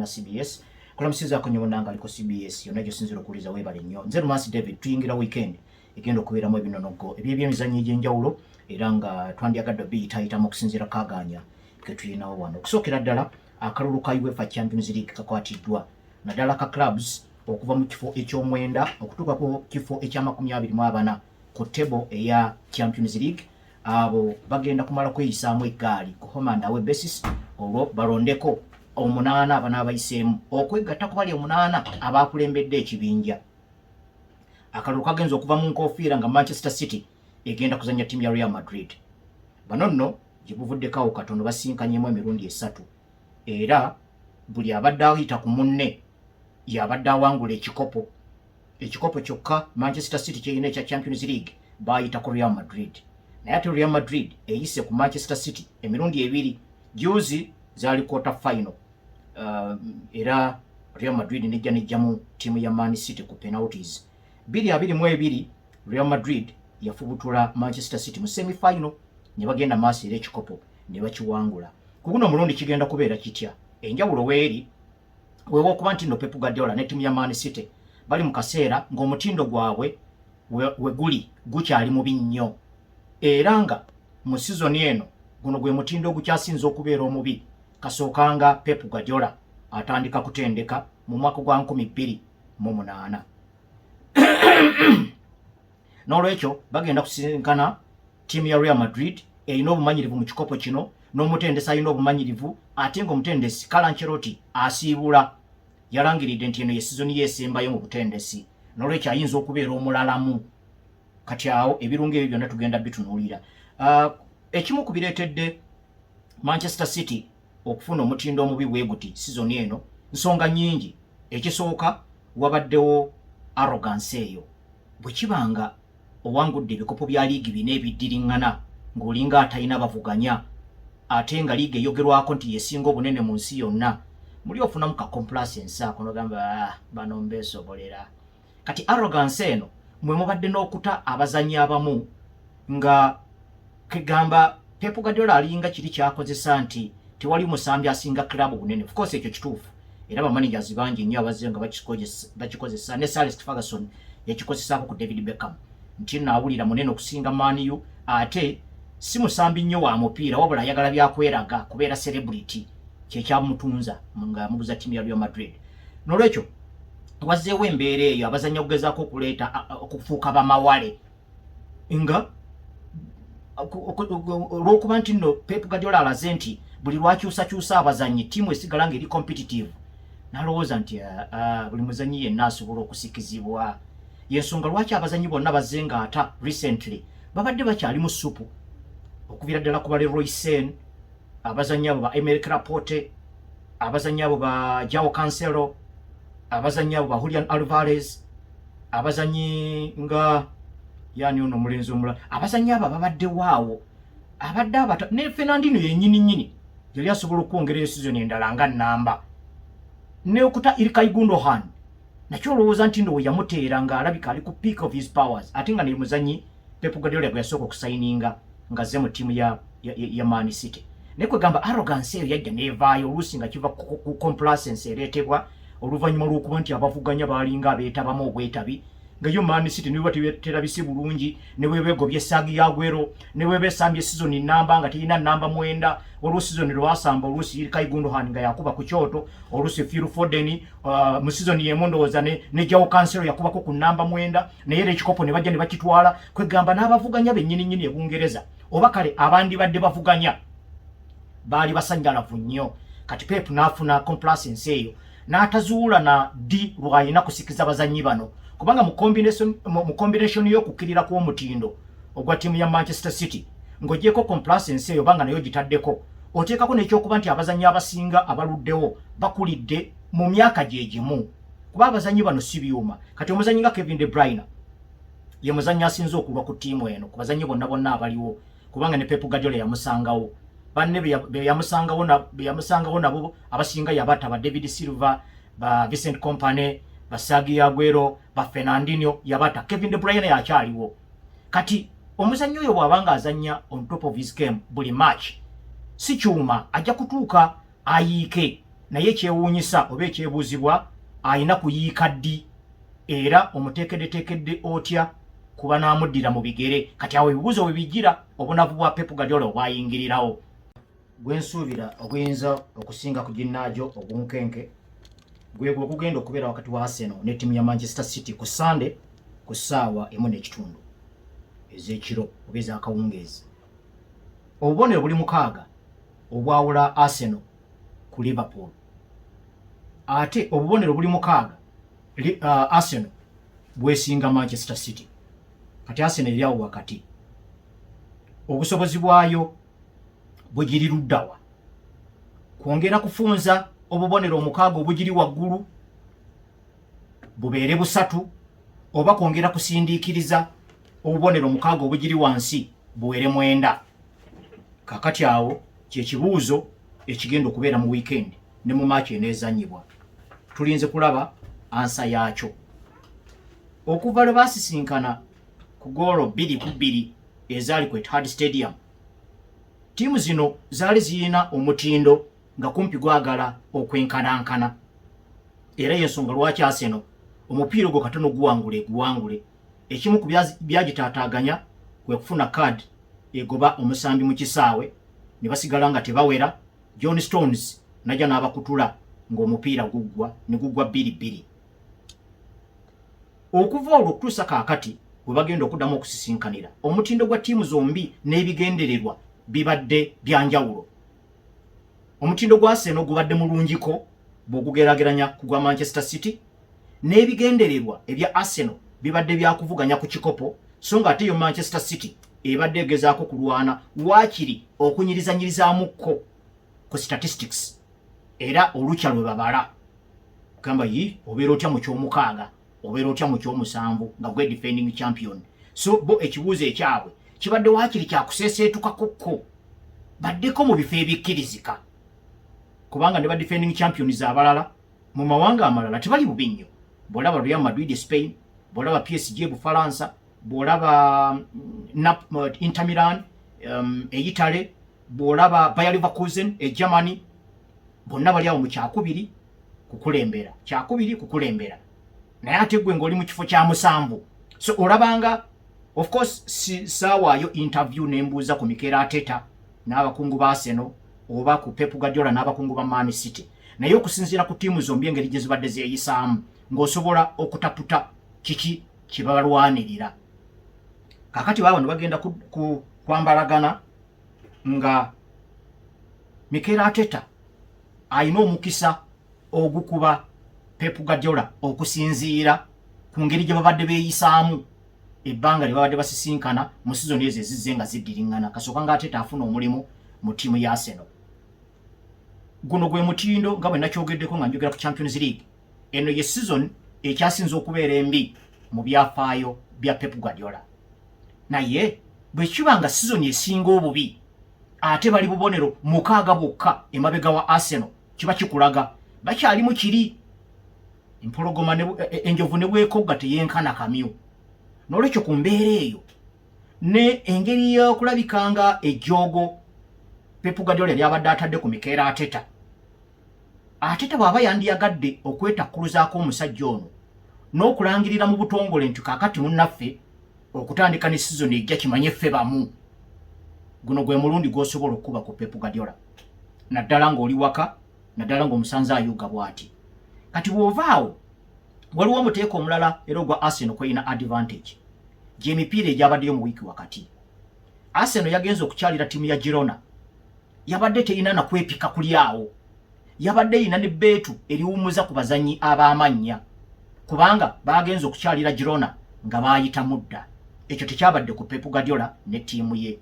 na CBS kulamusiza kunyonanga aliko CBS yonna gyosinzira okuliza webale nnyo nze Lumansi David tuyingira weekend egenda okubeeramu ebinonogo eby'emizannyo egy'enjawulo era nga twandyagadde biyitayitamu okusinziira kaganya ke tulinawo wano okusookera ddala akalulu ka UEFA Champions League kakwatiddwa naddala ka clubs okuva mu kifo eky'omwenda okutuuka ku kifo ekya24 ku table eya Champions League abo bagenda kumala kweyisaamu eggaali ku home and away basis olwo balondeko 8 abanaabayiseemu okwegatta ku bali 8 abaakulembedde ekibinja akalulu kagenza okuva mu nkofiira nga Manchester City egenda kuzanya ttiimu ya Real Madrid bano nno gye buvuddeko katono basinkanyemu emirundi 3 era buli abadde ayita ku munne yabadde awangula ekikopo kyokka Manchester City kyeyina ekya Champions League bayita ku Real Madrid naye ate Real Madrid eyise ku Manchester City emirundi 2 juzi zaali quarter final era Real Madrid nejjamu ttiimu ya Man City ku penalties 2-22 Real Madrid yafubutula Manchester City mu semi final ne bagenda maaso era ekikopo ne bakiwangula ku guno omulundi kigenda kubeera kitya enjawulo weeri weewa okuba nti no Pep Guardiola ne ttiimu ya Man City bali mu kaseera ng'omutindo gwabwe we gukyali mubi nnyo era nga mu season eno guno gwe mutindo ogukyasinza okubeera omubi kasookanga Pep Guardiola atandika kutendeka mu mwaka gwa 2008 n'olwekyo bagenda kusinkana ttiimu ya Real Madrid erina obumanyirivu mu kikopo kino n'omutendesi alina obumanyirivu ate ng'omutendesi Carlo Ancelotti asiibula yalangiridde nti eno ye sizoni yeesembayo mu butendesi n'olwekyo ayinza okubeera omulalamu kati awo ebirungo ebyo byonna tugenda bitunuulira ekimu ku bireetedde Manchester City okufuna omutindo omubi bwe guti sizoni eno nsonga nnyingi ekisooka wabaddewo arrogance eyo bwe kibanga owangudde ebikopo bya liigi bina ebiddiriŋŋana ng'olinga atalina bavuganya ate nga liigi eyogerwako nti yesinga obunene mu nsi yonna muli ofunamu ka complacense ako nogamba bano mbeesobolera kati arrogance eno mwe mubadde n'okuta abazannyi abamu nga kegamba Pep Guardiola alinga kiri kyakozesa nti tewali musambi asinga club bunene of course ekyo kituufu era bamanagers bangi nnyo abazze nga bakikozesa ne Sir Alex Ferguson yakikozesaako ku David Beckham nti naawulira munene okusinga Man U ate si musambi nnyo wa mupiira wabula ayagala byakweraga kubeera celebrity kyekyamutunza nga muguza ttiimu ya Real Madrid n'olwekyo wazzeewo embeera eyo abazannya okugezaako okuleeta okufuuka bamawale nga olw'okuba nti nno Pep Guardiola alaze nti buli lwakyusakyusa abazannyi ttiimu esigala ng'eri competitive n'alowooza nti buli muzannyi yenna asobola okusikizibwa yensonga lwaki abazannyi bonna bazze ng'ata recently babadde bakyali mu supu okuviira ddala ku bale Roy Sen abazannyi abo ba Emerick Laporte abazannyi abo ba Joao Cancelo abazannyi abo ba Julian Alvarez abazannyi nga yani ono mulenzi omulala abazannyi abo babadde waawo abadde abata ne Fernandinho yennyini yali asobola okwongerayo season endala nga nnamba ne okuta Ilkay Gundogan nakyo olowooza nti ndo we yamuteera ng'alabika ali ku peak of his powers ate nga ne muzannyi Pep Guardiola gwe yasooka okusayininga ng'azze mu ttiimu ya Man City naye kwegamba arrogance eyo yajja neevaayo oluusi nga kiva ku complacense ereetebwa oluvannyuma lw'okuba nti abavuganya baalinga abeetabamu obwetabi nga yo Man City ne bwe terabise bulungi ne bwe beegobye Sergio Aguero ne bwe beesambye season nnamba nga terina nnamba 9 olwo season lwasamba oluusi Ilkay Gundogan nga yakuba ku kyoto oluusi Phil Foden mu season yemu ndowooza ne Joao Cancelo yakubako ku nnamba 9 naye era ekikopo ne bajja ne bakitwala kwegamba n'abavuganya bennyini e Bungereza oba kale abandi badde bavuganya baali basanjalavu nnyo kati Pep n'afuna complacense eyo n'atazuula na ddi lw'alina kusikiza bazannyi bano kubanga mu combination y'okukkirira kw'omutindo ogwa ttiimu ya Manchester City ng'ogyeko complacense eyo banga nayo gitaddeko oteekako n'ekyokuba nti abazannyi abasinga abaluddewo bakulidde mu myaka gye gimu kuba abazannyi bano si byuma kati omuzannyi nga Kevin De Bruyne ye muzannyi asinze okulwa ku ttiimu eno ku bazannyi bonna abaliwo kubanga ne Pep Guardiola yamusangawo banne be yamusangawo nabo abasinga yabata ba David Silva ba Vincent Kompany ba Sergio Aguero ba Fernandinho yabata Kevin De Bruyne yakyaliwo kati omuzannyi oyo bw'abanga azannya on top of his game buli match si kyuma ajja kutuuka ayiike naye kyewuunyisa oba ekyebuuzibwa ayina kuyiika ddi era omuteekeddeteekedde otya kuba n'amuddira mu bigere. Kati awo ebibuuzo bwe bijjira obunavu bwa Pep Guardiola obwayingirirawo. Gwe nsuubira oguyinza okusinga ku ginnaajo ogunkenke gwe gugenda okubeera wakati wa Arsenal ne ttiimu ya Manchester City ku Sunday ku ssaawa 1:30 ez'ekiro oba ez'akawungeezi. Obubonero buli 6 obwawula Arsenal ku Liverpool. Ate obubonero buli 6 Arsenal bwesinga Manchester City. Kati Arsenal eri awo wakati. Obusobozi bwayo bugiri luddawa. Kwongera kufunza obubonero 6 obugiri waggulu bubeere 3 oba kwongera kusindiikiriza obubonero 6 obugiri wansi buwere 9. Kakati awo kyekibuuzo ekigenda okubeera mu weekend ne mu match eneezannyibwa. Tulinze kulaba ansa yaakyo. Okuva lwe baasisinkana ku goolo 2-2 ezaali ku Etihad Stadium, ttiimu zino zaali ziyina omutindo nga kumpi gwagala okwenkanankana. Era y'ensonga lwaki Arsenal omupiira gwo katono guwangule. Ekimu ku byagitaataaganya kwe kufuna kaadi egoba omusambi mu kisaawe ne basigala nga tebawera. John Stones najja n'abakutula ng'omupiira ne gugwa 2-2. Okuva olwo okutuusa kaakati bwe bagenda okuddamu okusisinkanira, omutindo gwa ttiimu zombi n'ebigendererwa bibadde byanjawulo. Omutindo gwa Arsenal gubadde mulungiko bw'ogugeraageranya ku gwa Manchester City, n'ebigendererwa ebya Arsenal bibadde byakuvuganya ku kikopo, so nga ate yo Manchester City ebadde egezaako kulwana waakiri okunyirizanyirizaamuko ku statistics era olukya lwe babala. Gamba obeera otya mu ky'omukaaga, obeera otya mu ky'omusanvu nga gwe defending champion. So bo ekibuuzo ekyabwe kibadde waakiri kyakuseeseetukakokko baddeko mu bifo ebikkirizika, kubanga ne ba defending champions abalala mu mawanga amalala tebali bubi nnyo. Bw'olaba Real Madrid Spain, bw'olaba PSG Bufalansa, bw'olaba Inter Milan Italy, bw'olaba Bayer Leverkusen Germany, bonna bali awo mu kyakubiri kukulembera. Naye ate gwe ng'oli mu kifo kya 7. So olabanga, of course saawaayo interview nembuuza ku Mikel Arteta n'abakungu ba Arsenal oba ku Pep Guardiola n'abakungu ba Man City, naye okusinziira ku ttiimu zombi engeri gye zibadde zeeyisaamu ng'osobola okutaputa kiki kye babalwanirira. Kakati bano bagenda kwambalagana nga Mikel Arteta ayina omukisa ogukuba Pep Guardiola okusinziira ku ngeri gye babadde beeyisaamu ebbanga lye babadde basisinkana mu sizoni ezo ezizze nga ziddiriŋŋana. Kasooka nga Arteta afuna omulimu mu ttiimu ya Arsenal. Guno gwe mutindo nga bwe nakyogeddeko nga njogera ku Champions League. Eno ye season ekyasinze okubeera embi mu byafaayo bya Pep Guardiola. Naye bwe kiba nga season esinga obubi ate bali bubonero 6 bwokka emabega wa Arsenal, kiba kikulaga bakyali mu kiri. Empologoma enjovu ne bwekogga teyenkana kamyu. N'olwekyo ku mbeera eyo ne engeri y'okulabikanga ejjoogo Pep Guardiola yali abadde atadde ku Mikel Arteta. Arteta bw'aba yandiyagadde okwetakuluzaako omusajja ono n'okulangirira mu butongole nti kaakati munnaffe okutandika ne season ejja kimanye ffe bamu. Guno gwe mulundi gw'osobola okuba ku Pep Guardiola, naddala ng'oli waka, naddala ng'omusanze ayuga bw'ati. Kati bw'ovaawo waliwo omuteeko omulala era ogwa Arsenal kweyina advantage gy'emipiira egyabaddeyo mu wiiki wakati. Arsenal yagenze okukyalira ttiimu ya Girona, yabadde teyina na kwepika kuli awo, yabadde yina ne beetu eriwumuza ku bazannyi ab'amannya, kubanga bagenze okukyalira Girona nga baayita mudda. Ekyo tekyabadde ku Pep Guardiola ne ttiimu ye,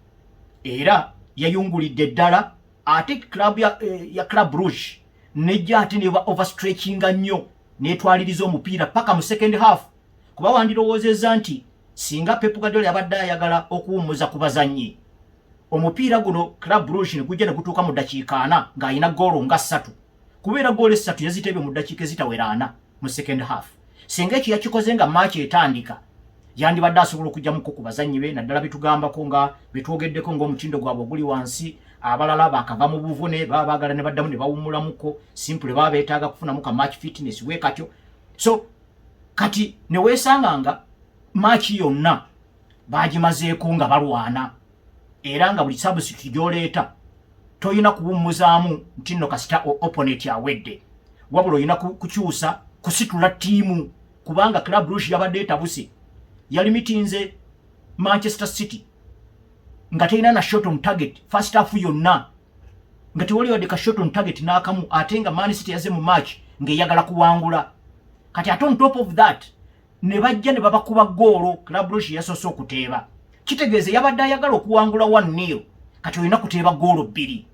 era yayungulidde ddala. Ate club ya Club Rouge nejja ate ne ba overstretchinga nnyo n'etwaliriza omupiira paka mu second half, kuba wandirowoozezza nti singa Pep Guardiola yabadde ayagala okuwumuza ku bazannyi, omupiira guno Club Rouge ne gujja ne gutuuka mu ddakiika 4 ng'ayina goolo nga 3, kubeera goolo 3 yazitebye mu ddakiika ezitawera 4 mu second half. Singa ekyo yakikoze nga match etandika, yandibadde asobola okujjamuko ku bazannyi be, naddala bitugambako nga betwogeddeko ng'omutindo gwabwe oguli wansi, abalala bakava mu buvune babagala ne baddamu ne bawumulamuko simple baba betaaga kufunamu ka match fitness wekatyo. So kati ne weesanganga match yonna bagimazeeko nga balwana era nga buli substitute gy'oleeta toyina kuwummuzaamu nti nno kasita opponent awedde, wabula oyina kukyusa kusitula ttiimu kubanga Club Rouge yabadde etabuse yali mitinze Manchester City nga teyina na shot on target first half yonna nga tewali wadde ka shot on target n'akamu ate nga Man City yaze mu match ng'eyagala kuwangula. Kati ate on top of that ne bajja ne babakuba goolo Club Rouge yasoose okuteeba, kitegeeze yabadde ayagala okuwangula 1-0 kati olina kuteeba goolo 2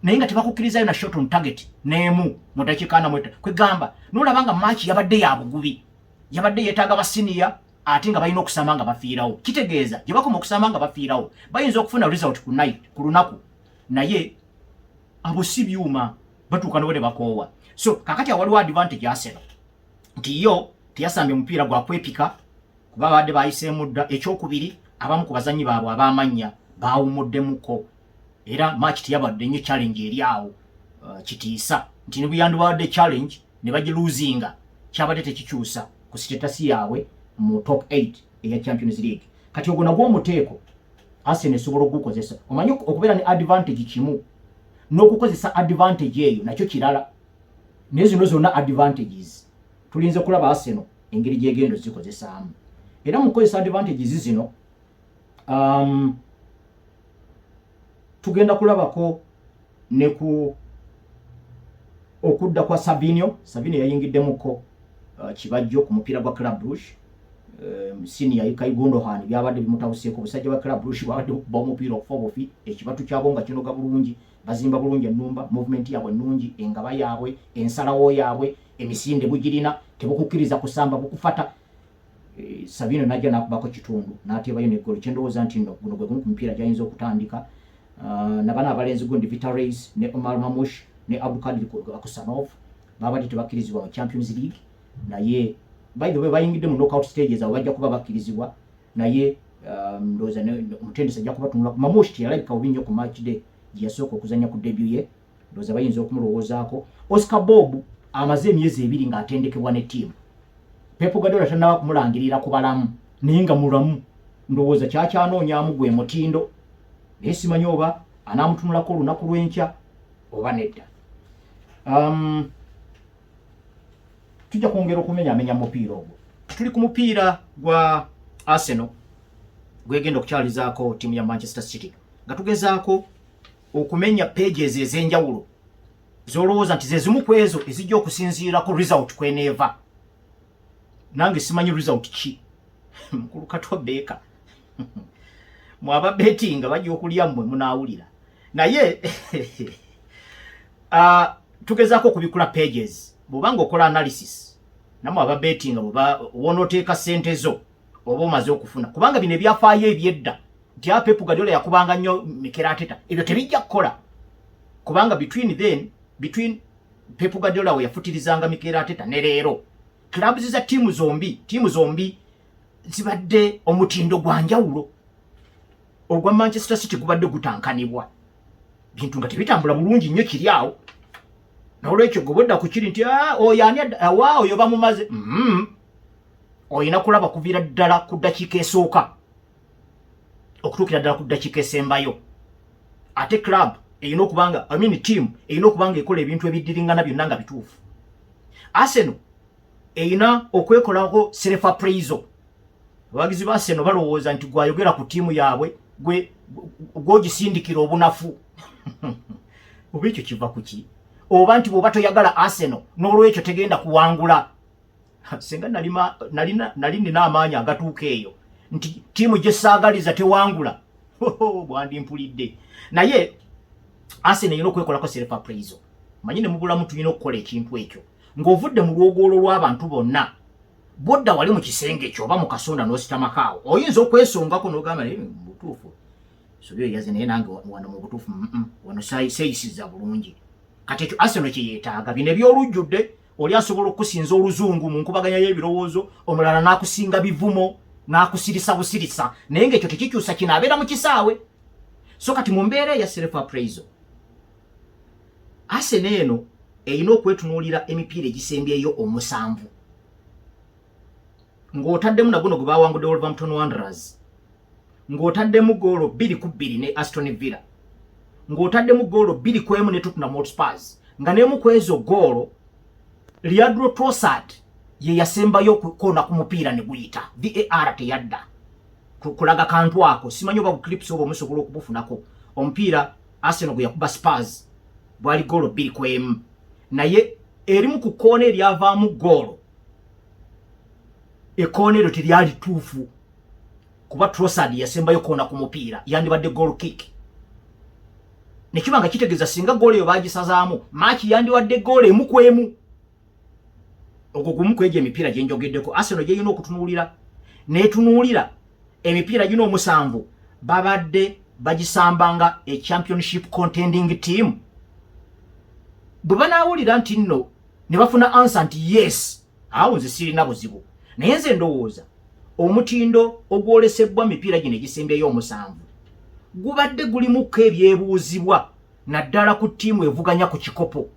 naye nga tebakukkirizayo na shot on target n'emu mu dakiika 40 kwegamba n'olabanga match yabadde ya bugubi, yabadde yeetaaga basiniya ate nga balina okusamba nga bafiirawo. Kitegeeza gye bakoma okusamba nga bafiirawo bayinza okufuna result ku lunaku naye abo si byuma batuuka ne bakoowa. So kakati awaliwo advantage Arsenal nti yo teyasambye mupiira gwa kwepika kuba badde bayiseemu dda. Ekyokubiri abamu ku bazanyi baabwe ab'amannya baawumuddemuko era match teyabadde nnyo challenge eri awo kitiisa nti ne buyandibadde challenge ne bagiluzinga kyabadde tekikyusa ku status yaabwe mu top 8 eya Champions League. Kati ogwo nagwo omuteeko Arsenal esobola okugukozesa. Omanyi okubeera ne advantage kimu n'okukozesa advantage eyo nakyo kirala. Naye zino zonna advantages tulinze kulaba Arsenal engeri gyegendo zikozesaamu era mu kukozesa advantages zino tugenda kulabako ne ku okudda kwa Savinho yayingiddemuko kibajjo ku mupiira gwa Club Rouge. Senior Ilkay Gundogan byabadde bimutawuseeko busajja wa Club Rouge babadde okuba omupiira okufobofi ekibatu kyabo nga kinoga bulungi, bazimba bulungi ennumba, movement yaabwe nnungi, engaba yaabwe, ensalawo yaabwe, emisinde bugirina, tebukukkiriza kusamba bukufata. Savinho najja nakubako kitundu n'ateebayo n'eggolo kyendowooza nti nno guno gwe gumu ku mupiira gyayinza okutandika. Nabana abalenzi gundi Vita Reis ne Omar Mamush ne Abdulkadir Akusanov babadde tebakkirizibwa mu Champions League naye by the way bayingidde mu knockout stages awo bajja kuba bakkirizibwa naye ndowooza omutendesi ajja kubatunula. Mamush teyalabika bubi nnyo ku match day gye yasooka okuzannya ku debut ye, ndowooza bayinza okumulowoozaako. Oscar Bob amaze emyezi 2 ng'atendekebwa ne ttiimu. Pep Guardiola tannaba kumulangirira ku balamu naye nga mulamu, ndowooza kyakyanoonyaamu gwe mutindo naye simanyi oba anaamutunulako olunaku lw'enkya oba nedda. Tujja kwongera okumenyaamenya mupiira ogwo. Tuli ku mupiira gwa Arsenal gwegenda okukyalizaako ttiimu ya Manchester City nga tugezaako okumenya pages ez'enjawulo z'olowooza nti ze zimu ku ezo ezijja okusinziirako result kweneeva. Nange simanyi result ki mukulu Katwa Beeka mwaba bettinga bajja okulya mmwe munaawulira naye tugezaako okubikula pages bw'obanga okola analysis namwe aba bettinga bw'oba wonooteeka ssente zo oba omaze okufuna kubanga bino ebyafaayo ebyedda nti Pep Guardiola yakubanga nnyo Mikel Arteta ebyo tebijja kukola kubanga between Pep Guardiola we yafutirizanga Mikel Arteta ne leero clubs za tiimu zombi zibadde omutindo gwa njawulo. Ogwa Manchester City gubadde gutankanibwa bintu nga tebitambula bulungi nnyo kiri awo n'olwekyo gobodda ku kiri nti oyani awaawo oyo bamumaze oyina kulaba kuviira ddala ku ddakiika esooka okutuukira ddala ku ddakiika esembayo. Ate club eyina okubanga team eyina okubanga ekola ebintu ebiddiringana byonna nga bituufu. Arsenal eyina okwekolako self appraisal. Abawagizi ba Arsenal balowooza nti gwayogera ku ttiimu yaabwe gwogisindikira obunafu oba ekyo kiva ku ki? Oba nti bw'oba toyagala Arsenal n'olwekyo tegenda kuwangula. Senga nali nina amaanyi agatuuka eyo nti ttiimu gye saagaliza tewangula bwandimpulidde. Naye Arsenal erina okwekolako self appraisal. Manyi ne mu bulamu tulina okukola ekintu ekyo ng'ovudde mu lwogolo lw'abantu bonna bodda wali mu kisenge kyo oba mu kasonda n'ositamako oyinza okwesongako n'ogamba butuufu sobyo yaze naye nange wano mu butuufu wano seeyisiza bulungi. Kati ekyo Arsenal kye yeetaaga bino ebyolujjudde oli asobola okusinza oluzungu mu nkubaganya y'ebirowoozo omulala n'akusinga bivumo n'akusirisa busirisa naye ng'ekyo tekikyusa kino abeera mu kisaawe. So kati mu mbeera ya self appraisal Arsenal eno erina okwetunuulira emipiira egisembyeyo omusanvu ng'otaddemu na guno gwe baawangudde Wolverhampton Wanderers, ng'otaddemu goolo 2-2 ne Aston Villa, ng'otaddemu goolo 2-1 ne Tottenham Hotspur, nga n'emu ku ezo goolo Leandro Trossard ye yasembayo kona ku mupiira ne guyita. VAR teyadda kulaga kantu ako, simanyi oba clips oba omusobola okubufunako. Omupiira Arsenal gwe yakuba Spurs bwali goolo 2-1, naye erimu ku koona eryavaamu goolo ekoona eryo teryali tuufu kuba Trossard yasembayo koona ku mupiira, yandibadde goal kick. Nekiba nga kitegeeza singa goolo eyo baagisazaamu maaki yandiwadde goolo emu ku emu. Ogwo gumu ku egyo emipiira gye njogeddeko. Arsenal gye yina okutunuulira n'etunuulira emipiira gino omusanvu babadde bagisambanga e championship contending team. Bwe banaawulira nti nno ne bafuna answer nti yes, awo nze sirina buzibu. Naye nze ndowooza omutindo ogwolesebwa mipiira gino egisembyeyo omusanvu gubadde gulimukko ebyebuuzibwa naddala ku ttiimu evuganya ku kikopo,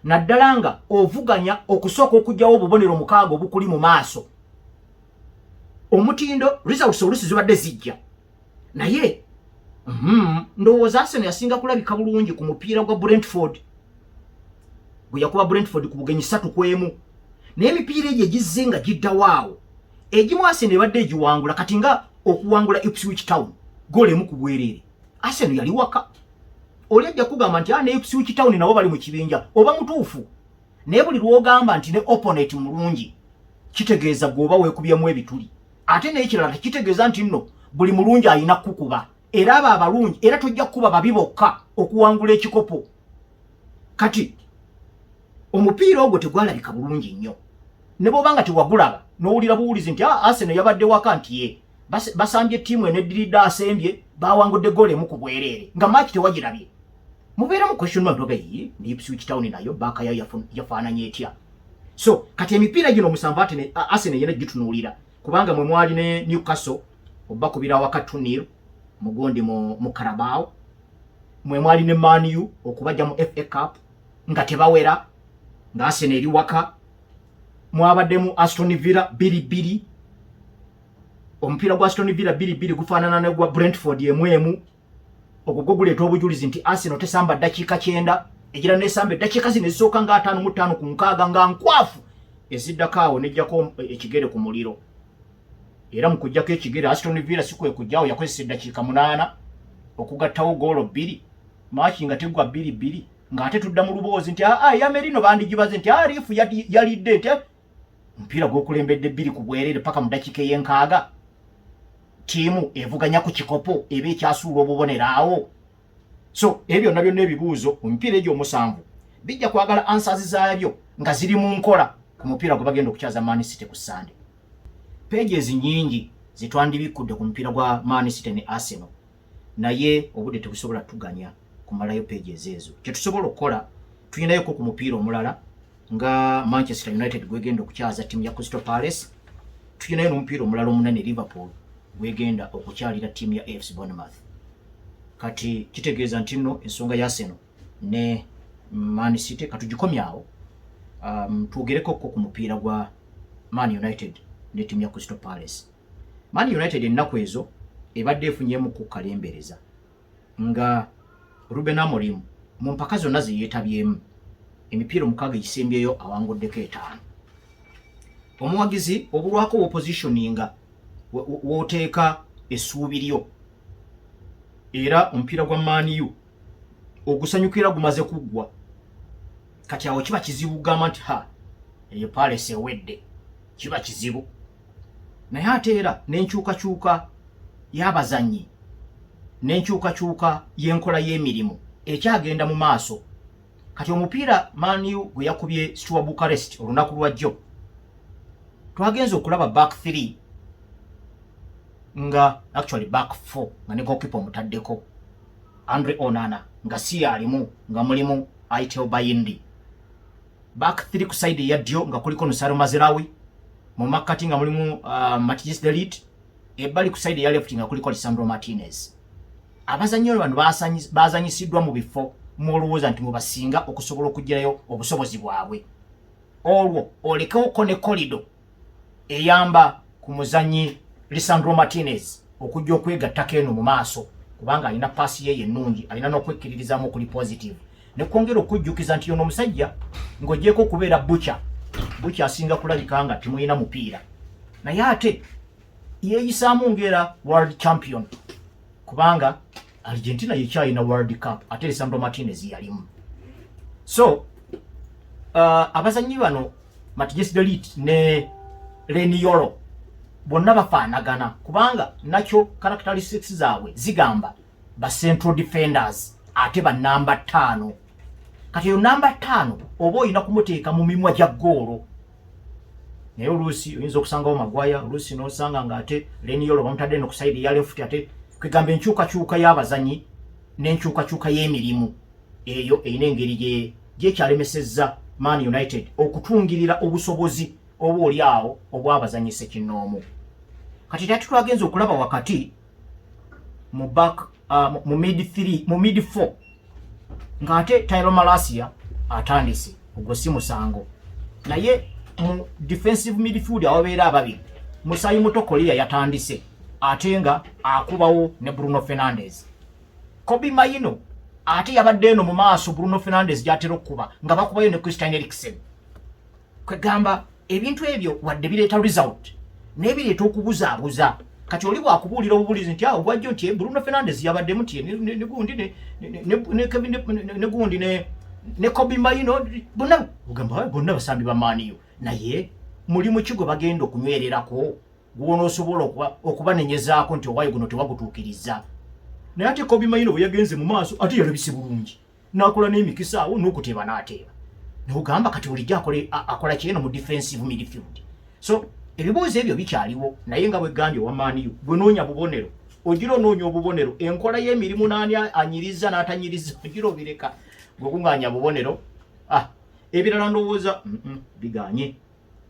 naddala nga ovuganya okusooka okugyawo obubonero 6 obukuli mu maaso. Omutindo results olusi zibadde zijja, naye ndowooza Arsenal yasinga kulabika bulungi ku mupiira gwa Brentford gwe yakuba Brentford ku bugenyi 3-1. Naye emipiira egyo egizze nga gidda waawo, egimu Arsenal ebadde egiwangula, kati nga okuwangula Ipswich Town goolo emu ku bwereere. Arsenal yali waka. Oli ajja kugamba nti ne Ipswich Town nabo bali mu kibinja, oba mutuufu. Naye buli lw'ogamba nti ne opponent mulungi kitegeeza gwoba weekubyemu ebituli. Ate n'ekirala kitegeeza nti nno buli mulungi alina kukuba, era abo abalungi era tojja kukuba babi bokka okuwangula ekikopo. Kati omupiira ogwo tegwalabika bulungi nnyo. Ne bw'obanga tewagulaba n'owulira buwulizi nti Arsenal yabadde waka nti ye basambye ttiimu eneddiridde asembye baawangudde goolo emu ku bwereere nga maaki tewagirabye. Mubeera mu question mark oga ye ne Ipswich Town nayo baaka yayo yafaananye etya. So kati emipiira gino omusanvu ate ne Arsenal yena gitunuulira kubanga mwe mwali ne Newcastle obakubira waka 2-0 mugondi mu Carabao, mwe mwali ne Man U okubajja mu FA Cup nga tebawera nga Arsenal eri waka, mwabaddemu Aston Villa 2-2. Omupiira gwa Aston Villa 2-2 gufaanana ne gwa Brentford emu. Ogwo guleeta obujulizi nti Arsenal tesamba ddakiika 9 egira nesamba eddakiika zino ezisooka nga 5 ku 6 nga nkwafu eziddako awo nejjako ekigere ku muliro. Era mu kujjako ekigere Aston Villa si kwe kujjawo yakozesa eddakiika 8 okugattawo goolo 2 maaki nga tegwa 2-2 ng'ate tudda mu luboozi nti ya Merino bandigibaze nti Rifu yalidde nti omupiira gw'okulembedde 2 ku bwereere paka mu ddakiika ey'enkaaga. Tiimu evuganya ku kikopo eba ekyasuula obubonero awo. So ebyo byonna byonna ebibuuzo mu mipiira egyo omusanvu bijja kwagala answers zaabyo nga ziri mu nkola ku mupiira gwe bagenda okukyaza Man City ku Sunday. Pages nyingi zitwandibikudde ku mupiira gwa Man City ne Arsenal, naye obudde tebusobola tuganya kumalayo pages ezo. Kye tusobola okukola tuyinayoko ku mupiira omulala nga Manchester United gwegenda okukyaza ttiimu ya Crystal Palace, tuyinayo n'omupiira omulala omunene Liverpool gwegenda okukyalira ttiimu ya AFC Bournemouth. Kati kitegeeza nti nno ensonga ya Arsenal ne Man City katugikomyawo. Twogereko ku mupiira gwa Man United ne ttiimu ya Crystal Palace. Man United ennaku ezo ebadde efunyemu ku kalembereza nga Ruben Amorim mu mpaka zonna ze yeetabyemu emipiira 6 egisembyeyo awanguddeko 5. Omuwagizi obulwako oppositioninga wooteeka essuubi lyo, era omupiira gwa Man U ogusanyukira gumaze kuggwa. Kati awo kiba kizibu kugamba nti eyo Palace ewedde, kiba kizibu. Naye ate era n'enkyukakyuka y'abazannyi n'enkyukakyuka y'enkola y'emirimu ekyagenda mu maaso. Kati omupiira Man U gwe yakubye Steaua Bucharest olunaku lwajjo, twagenza okulaba back 3 nga actually back 4 nga ne goalkeeper omutaddeko Andre Onana nga si alimu nga mulimu Aitel Bayindi. Back 3 ku side ya ddyo nga kuliko Nusaro Mazraoui, mu makkati nga mulimu Matthias de Ligt, ebbali ku side ya left nga kuliko Lisandro Martinez. Abazannyi bano bazanyisiddwa mu bifo mwolowooza nti mubasinga okusobola okugirayo obusobozi bwabwe. Olwo olekewoko ne kolido eyamba ku muzanyi Lisandro Martinez okujja okwegattako eno mu maaso kubanga alina paasi ye ennungi, alina n'okwekkiririzamu okuli positive. Ne kwongera okujjukiza nti yono omusajja ng'ogyeko okubeera Butcher asinga kulabika nga timulina mupiira. Naye ate yeeyisaamu ng'era world champion kubanga Argentina yekyalina World Cup ate Lisandro Martinez yalimu. So abazanyi bano Matias de Ligt ne Leniolo bonna bafaanagana kubanga nakyo characteristics zaabwe zigamba ba central defenders ate ba number 5. Kati yo number 5 oba oyina kumuteeka mu mimwa gya ggoolo. Naye oluusi oyinza okusangawo Maguire, oluusi n'osanga ng'ate Leniolo bamutadde no ku side ya left ate kwegamba enkyukakyuka y'abazanyi n'enkyukakyuka y'emirimu eyo eyina engeri gyekyalemesezza Man United okutungirira obusobozi oba oli awo obw'abazanyi ssekinnoomu. Kati tati twagenza okulaba wakati mu mid 4 ng'ate Tyrell Malacia atandise ogwo si musango. Naye mu defensive midfield awabeera ababiri Musayi Mutokolia yatandise ate nga akubawo ne Bruno Fernandes. Kobe Maino ate yabadde eno mu maaso Bruno Fernandes gy'atera okuba nga bakubayo ne Christian Eriksen. Kwegamba ebintu ebyo wadde bireeta result n'ebireeta okubuzaabuza. Kati oli bwakubuulira obubulizi nti awo bwajjo nti Bruno Fernandes yabaddemu nti ne gundi ne Kobe Maino bonna basambi ba Man U. Naye mulimu ki gwe bagenda okunywererako gw'onoosobola okubanenyezaako nti owaayo guno tewagutuukiriza. Naye ate Kobe Maino bwe yagenze mu maaso ate yalabise bulungi n'akola n'emikisa awo n'okuteeba n'ateeba. N'ogamba kati bulijjo akola kyeno mu defensive midfield. So ebibuuzo ebyo bikyaliwo naye nga bwegambye wa Man U bwe noonya bubonero ogira onoonya obubonero enkola y'emirimu n'ani anyiriza n'atanyiriza ogira obireka ng'okuŋŋaanya bubonero. Ebirala ndowooza biganye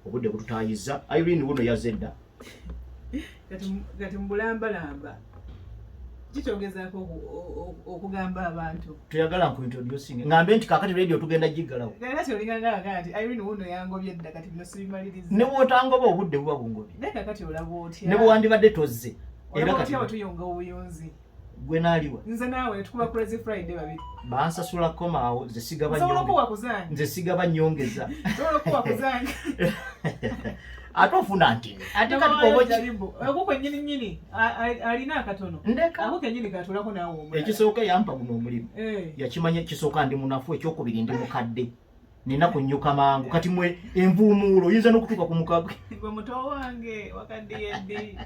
obudde bututaayizza. Irene wuno yazze dda kati mbulambalamba kikyongezaako okugamba abantu tuyagala nkuintroducing ngambe nti kakati radio tugenda giggalawo kati olinganga nti Irene wuno yangobye dda kati bino sibimaliriza ne bw'otangoba obudde buba bungobye naye kakati olaba otya ne bwewandibadde tozze era kati tuyonga obuyonzi gwe naaliwa nze naawe tukuba Crazy Friday babiri bansasula komaawo nze sigaba nnyongeza ate ofuna nti ate ako kwennyini alina akatono ako kennyini katulako naawe omulala. Ekisooka yampa guno omulimu yakimanya ekisooka ndi munafu, ekyokubiri ndi mukadde nina kunnyuka mangu kati mwe envuumuulo oyinza n'okutuuka ku mukagwe gwe muto wange wakadde yeddi